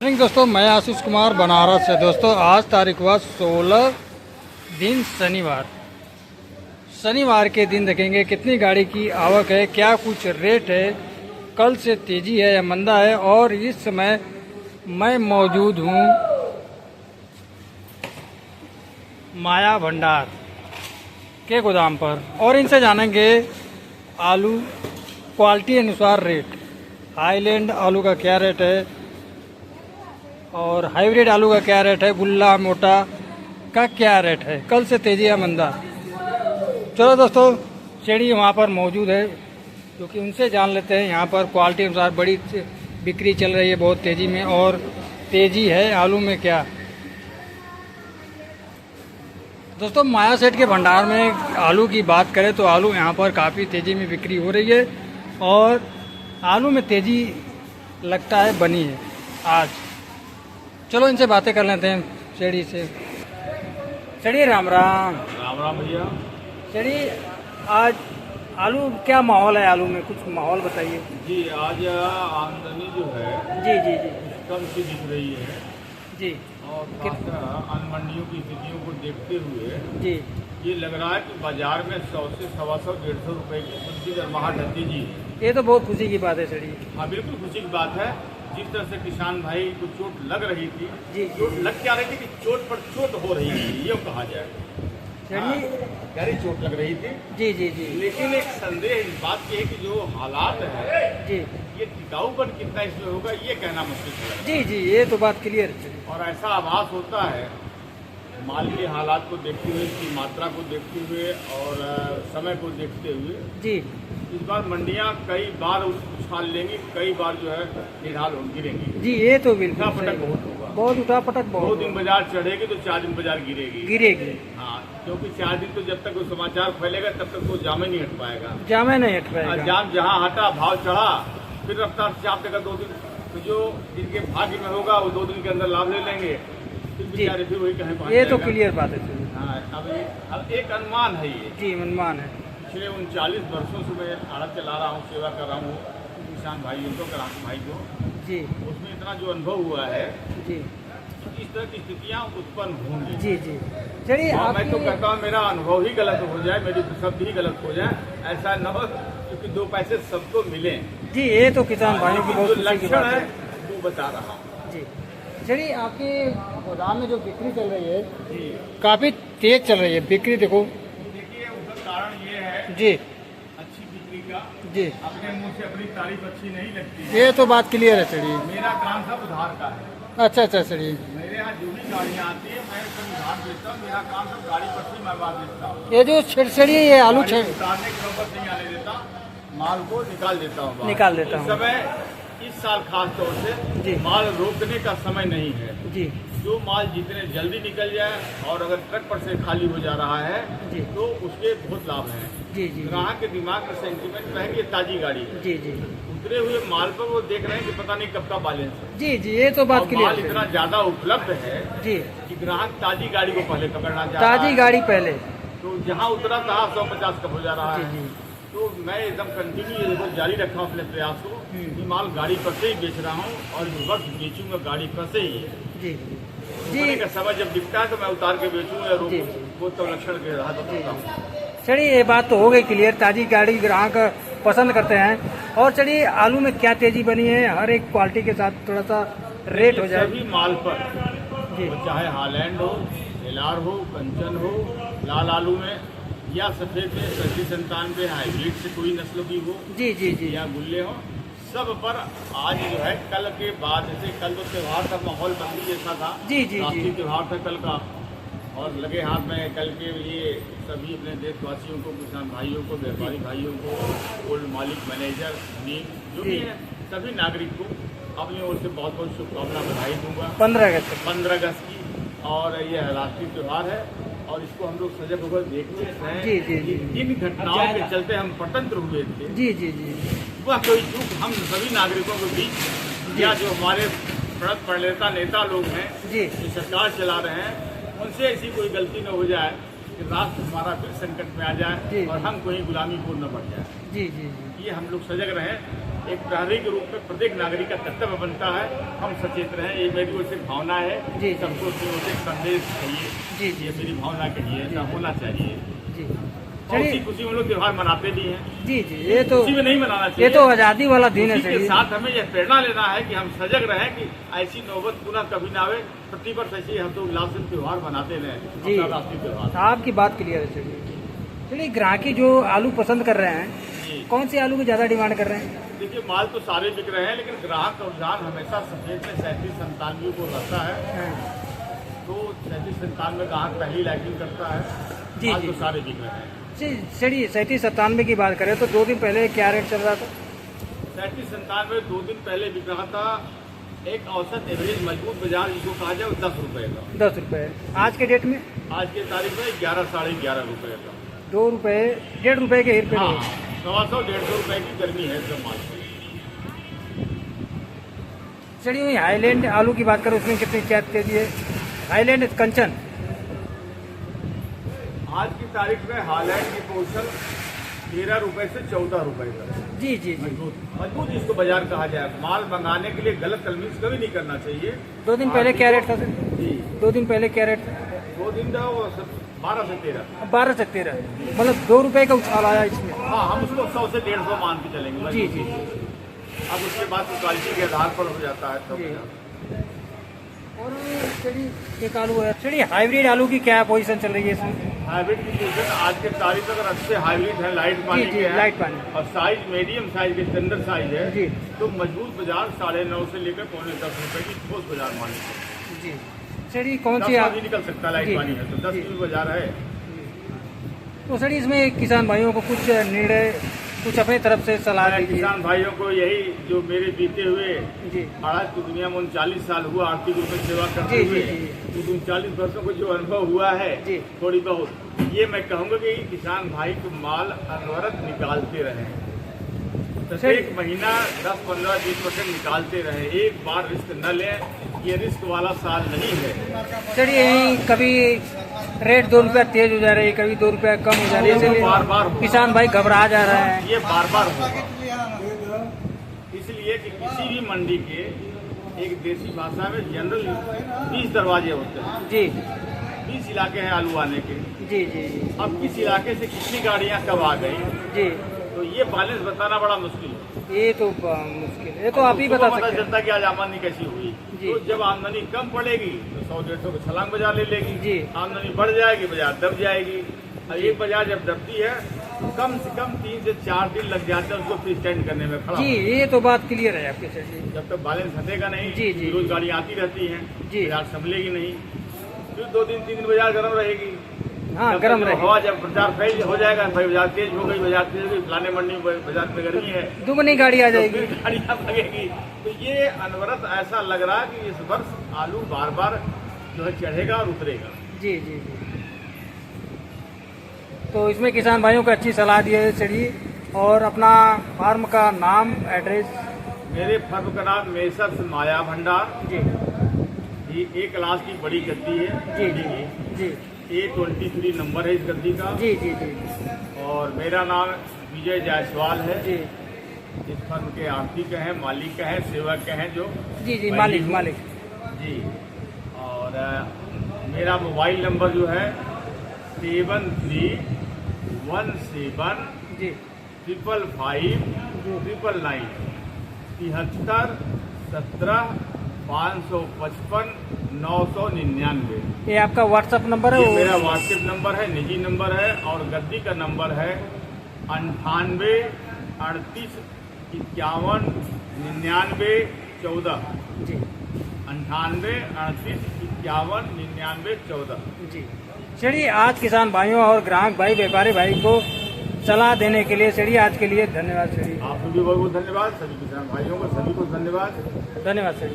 दोस्तों, मैं आशीष कुमार बनारस से। दोस्तों, आज तारीख हुआ 16 दिन शनिवार के दिन देखेंगे कितनी गाड़ी की आवक है, क्या कुछ रेट है, कल से तेजी है या मंदा है। और इस समय मैं मौजूद हूँ माया भंडार के गोदाम पर और इनसे जानेंगे आलू क्वालिटी अनुसार रेट। हाईलैंड आलू का क्या रेट है और हाइब्रिड आलू का क्या रेट है, गुल्ला मोटा का क्या रेट है, कल से तेजी या मंदा। चलो दोस्तों, शेड़ी वहाँ पर मौजूद है क्योंकि उनसे जान लेते हैं। यहाँ पर क्वालिटी अनुसार बड़ी बिक्री चल रही है बहुत तेज़ी में, और तेज़ी है आलू में क्या। दोस्तों, माया सेठ के भंडार में आलू की बात करें तो आलू यहाँ पर काफ़ी तेज़ी में बिक्री हो रही है और आलू में तेज़ी लगता है बनी है आज। चलो इनसे बातें कर लेते हैं शेड़ी से। शेड़ी राम राम। राम राम भैया। शेड़ी, आज आलू क्या माहौल है, आलू में कुछ माहौल बताइए। जी, आज आमदनी जो है जी जी जी कम सी दिख रही है जी। और अन्य मंडियों की स्थितियों को देखते हुए जी, ये लग रहा है कि बाजार में 100 से 125 150 रुपए की सब्जी दरमाहा ढलती जी। ये तो बहुत खुशी की बात है शेड़ी। हाँ, बिल्कुल खुशी की बात है। जिस तरह से किसान भाई को चोट लग रही थी, जी। चोट लग क्या रही थी कि चोट पर चोट हो रही थी, ये कहा जाए। शेड़ी, गहरी चोट लग रही थी। जी जी जी लेकिन एक संदेह इस बात की है कि जो हालात है जी ये टिकाऊपन कितना इसमें होगा ये कहना मुश्किल है। जी जी, ये तो बात क्लियर है। और ऐसा आभास होता है माल के हालात को देखते हुए, इसकी मात्रा को देखते हुए और समय को देखते हुए जी इस बार मंडियां कई बार उछाल लेंगी, कई बार जो है निढाल गिरेंगी। जी, ये तो बिल्कुल उठा पटक सही। बहुत होगा, बहुत उठा पटक दो बहुत दिन बाजार चढ़ेगी तो 4 दिन बाजार गिरेगी। गिरेगी। हाँ, क्योंकि 4 दिन तो जब तक वो समाचार फैलेगा तब तक वो जामे नहीं हट पाएगा। जामे नहीं हट पाएगा। जाम जहाँ हटा, भाव चढ़ा, फिर रफ्तार से चाप देगा 2 दिन। तो जो जिनके भाग्य में होगा वो 2 दिन के अंदर लाभ ले लेंगे, फिर बेचारे फिर वही कहीं पहुंच ये तो जाएगा। क्लियर बात है। हाँ, अब एक अनुमान है ये। जी, मनमान है। पिछले 39 वर्षों से मैं आड़त चला रहा हूँ, सेवा कर रहा हूँ किसान भाइयों को, ग्राहक भाई को। जी उसमें इतना जो अनुभव हुआ है जी इस तरह की स्थितियाँ उत्पन्न होंगी। जी जी। चलिए, और मैं तो आपकी कहता हूँ मेरा अनुभव ही गलत हो जाए, मेरी शब्द ही गलत हो जाए, ऐसा न हो, क्योंकि 2 पैसे सबको मिले। जी, ये तो किसान भाइयों की लेकिन बहुत जो खुशी की लक्षण बात है है। वो बता रहा हूँ। जी, चलिए, आपके गोदाम में जो बिक्री चल रही है जी, काफ़ी तेज चल रही है बिक्री। देखो देखिए उसका कारण ये है जी अच्छी बिक्री का। जी, अपने मुंह से अपनी तारीफ अच्छी नहीं लगती है। ये तो बात क्लियर है। चलिए, मेरा काम सब उधार का है। अच्छा अच्छा। चलिए, मेरे यहाँ जो भी गाड़ियाँ आती है मैं सब उधार देता हूँ। मेरा काम सब गाड़ी पर से मंगवा देता हूँ। ये जो छेड़छेड़ी है, ये आलू गाड़ी छेड़ उतारने की नौबत नहीं आने देता, माल को निकाल देता हूँ बाहर। निकाल देता इस हूँ। समय इस साल खास तौर जी। से माल रोकने का समय नहीं है। जी जो माल जितने जल्दी निकल जाए और अगर ट्रक पर से खाली हो जा रहा है जी तो उसके बहुत लाभ हैं। जी जी ग्राहक के दिमाग में सेंटीमेंट रहे कि ये ताजी गाड़ी है। जी जी उतरे हुए माल पर वो देख रहे हैं कि पता नहीं कब का बैलेंस है। जी जी, ये तो बात और माल क्लियर इतना है। ज्यादा उपलब्ध है जी, कि ग्राहक ताजी गाड़ी को पहले पकड़ना चाह रहा है। ताजी गाड़ी पहले। तो जहाँ उतरा तहाँ 150 कब हो जा रहा जी है। जी तो मैं एकदम कंटिन्यू जारी रखा हूँ अपने प्रयास को कि माल गाड़ी पर से ही बेच रहा हूँ और इस वर्ष बेचूंगा गाड़ी पर से ही। जी उतरने का समय जब दिखता है तो मैं उतार के बेचूंगा या जी। वो तो लक्षण के रहा तो करता हूँ। चलिए, ये बात तो हो गई क्लियर, ताजी गाड़ी ग्राहक पसंद करते हैं। और चलिए, आलू में क्या तेजी बनी है, हर एक क्वालिटी के साथ थोड़ा सा रेट हो जाए। सभी माल पर, जी वो चाहे हालैंड हो, एलार हो, कंचन हो, लाल आलू में या सफेद में 37-97 हाइब्रिड से कोई नस्ल की हो जी जी जी या गुल्ले हो, सब पर आज जो है कल के बाद, जैसे कल तो त्योहार का माहौल बंदी जैसा था। जी जी राष्ट्रीय जी त्योहार था कल का, और लगे हाथ में कल के लिए सभी अपने देशवासियों को, किसान भाइयों को, व्यापारी भाइयों को, गोल्ड मालिक, मैनेजर, नीम जो भी जी। है सभी नागरिक को अपनी ओर से बहुत बहुत शुभकामना बधाई दूंगा 15 अगस्त। 15 अगस्त की। और यह राष्ट्रीय त्योहार है और इसको हम लोग सजग होकर देखते हैं। जी जी जी जिन घटनाओं के चलते हम स्वतंत्र हुए थे जी जी जी वह कोई चूक हम सभी नागरिकों के बीच या जो हमारे प्रणेता नेता लोग हैं जी जो सरकार चला रहे हैं उनसे ऐसी कोई गलती न हो जाए कि राष्ट्र हमारा फिर संकट में आ जी। जाए और हम कोई गुलामी को न बढ़ जाए। जी जी जी ये हम लोग सजग रहें। एक प्रहरी के रूप में प्रत्येक नागरिक का कर्तव्य बनता है हम सचेत रहें। ये मेरी ओर से भावना है जी। सबको अपनी ओर से एक संदेश चाहिए जी जी ये मेरी भावना कहिए ऐसा होना चाहिए। जी। और चलिए खुशी में लोग त्योहार मनाते भी हैं। जी जी, ये तो खुशी में नहीं मनाना चाहिए। ये तो आज़ादी वाला दिन है उसी के चलिए। साथ हमें यह प्रेरणा लेना है कि हम सजग रहें कि ऐसी नौबत पुनः कभी ना आवे। प्रतिवर्ष ऐसे हम तो उल्लास से त्योहार मनाते रहें जी। अपना राष्ट्रीय त्योहार। आपकी बात क्लियर है चलिए। चलिए ग्राहकी जो आलू पसंद कर रहे हैं, जी। कौन से आलू की ज़्यादा डिमांड कर रहे हैं? देखिए माल तो सारे बिक रहे हैं लेकिन ग्राहक का रुझान हमेशा सफेद में 37-97 को रहता है। हाँ, तो 37-97 ग्राहक पहली लाइटिंग करता है। जी, माल जी। तो सारे बिक रहे हैं। चलिए 37-97 की बात करें तो 2 दिन पहले क्या रेट चल रहा था? 37-97 2 दिन पहले बिक रहा था एक औसत एवरेज मजबूत बाजार जिसको कहा जाए वो 10 रुपए का। 10 रुपये। आज के डेट में आज के तारीख में 11-11.5 रुपए का। 2 रुपये 1.5 रुपये के हिर पे हाँ नहीं। 100-150 रुपए की गर्मी है सब माल की। चलिए वही हाईलैंड आलू की बात करें उसमें कितनी क्या तेजी है? हाईलैंड कंचन आज की तारीख में हालैंड की पोर्शन 13 रुपए से 14 रुपए का। जी जी जी। मजबूत जिसको बाजार कहा जाए। माल मंगाने के लिए गलत तलमीज कभी नहीं करना चाहिए। 2 दिन पहले क्या रेट था सर? जी 2 दिन पहले क्या रेट था? 2 दिन था वो 12 से 13। 12 से 13, मतलब 2 रुपये का उछाल आया इसमें। हाँ हम उसको 100 से 150 मान के चलेंगे। जी जी अब उसके बाद तो क्वालिटी के आधार पर हो जाता है जी। तब। और चलिए एक आलू है। चलिए हाइब्रिड आलू की क्या पोजीशन चल रही है इसमें? हाइब्रिड की पोजीशन आज के तारीख अगर अच्छे हाइब्रिड है लाइट पानी जी, के हैं लाइट पानी। और साइज मीडियम साइज के स्टैंडर्ड साइज है जी। तो मजबूत बाजार 9.5 से लेकर 9.25 रुपए की ठोस बाजार मान लीजिए। जी। चलिए कौन 10 सी भी निकल सकता है लाइट जी, पानी है तो 10 जी। की भी बाजार है। तो सर इसमें किसान भाइयों को कुछ निर्णय कुछ अपनी तरफ से सलाह मैं दीजिए। किसान भाइयों को यही जो मेरे बीते हुए जी आज की दुनिया में 39 साल हुआ आर्थिक रूप में सेवा करते जी, हुए जी, उस 39 वर्षों को जो अनुभव हुआ है जी। थोड़ी बहुत ये मैं कहूँगा कि किसान भाई को माल अनवरत निकालते रहे। प्रत्येक महीना 10, 15, 20% निकालते रहे। एक बार रिस्क न लें। ये रिस्क वाला साल नहीं है। चलिए यहीं कभी रेट 2 रुपया तेज हो जा रही है, कभी 2 रुपया कम हो जा रही है, इसलिए बार-बार किसान भाई घबरा जा रहे हैं। ये बार बार होगा इसलिए कि किसी भी मंडी के एक देसी भाषा में जनरल 20 दरवाजे होते हैं। जी 20 इलाके हैं आलू आने के। जी जी जी अब किस इलाके से कितनी गाड़ियां कब आ गई जी। तो ये बैलेंस बताना बड़ा मुश्किल है। ये तो मुश्किल है, ये तो आप ही बता पता सकते हैं। चलता कि आज आमदनी कैसी हुई। जी। तो जब आमदनी कम पड़ेगी तो 100-150 को छलांग बाजार ले लेगी। जी। आमदनी बढ़ जाएगी बाजार दब जाएगी। और एक बाजार जब दबती है तो कम से कम 3 से 4 दिन लग जाते हैं उसको फिर स्टैंड करने में खड़ा। जी ये तो बात क्लियर है आपके सर जी। जब तक बैलेंस हटेगा नहीं जी, जी। रोज गाड़ी आती रहती है जी। बाजार संभलेगी नहीं। फिर 2 दिन 3 दिन बाजार गर्म रहेगी। हाँ जब गर्म तक रहे, हवा जब प्रचार फैल हो जाएगा भाई बाजार तेज हो गई बाजार तेज हो गई फलाने मंडी में बाजार में गर्मी है दुगनी गाड़ी आ तो जाएगी। फिर गाड़ियां भागेगी। तो ये अनवरत ऐसा लग रहा है कि इस वर्ष आलू बार बार जो है चढ़ेगा और उतरेगा। जी जी जी। तो इसमें किसान भाइयों को अच्छी सलाह दी है। चलिए और अपना फार्म का नाम एड्रेस। मेरे फर्म का नाम मेसर्स माया भंडार। जी ये एक क्लास की बड़ी गद्दी है जी गद्दी की। जी A23 नंबर है इस गद्दी का। जी जी जी और मेरा नाम विजय जायसवाल है। जी इस फर्म के आर्थिक हैं मालिक का है सेवक के हैं जो जी जी मैं मालिक ही हूँ। मालिक। जी और मेरा मोबाइल नंबर जो है 7317 जी 555 999 73 17 555 999। ये आपका व्हाट्सअप नंबर है? ये मेरा व्हाट्सएप नंबर है निजी नंबर है और गद्दी का नंबर है 98 38 51 99 14। जी 98 38 51 99 14। जी। चलिए आज किसान भाइयों और ग्राहक भाई व्यापारी भाई को सलाह देने के लिए चलिए आज के लिए धन्यवाद। चलिए आपको भी बहुत बहुत धन्यवाद। सभी किसान भाइयों को सभी को धन्यवाद। धन्यवाद सर।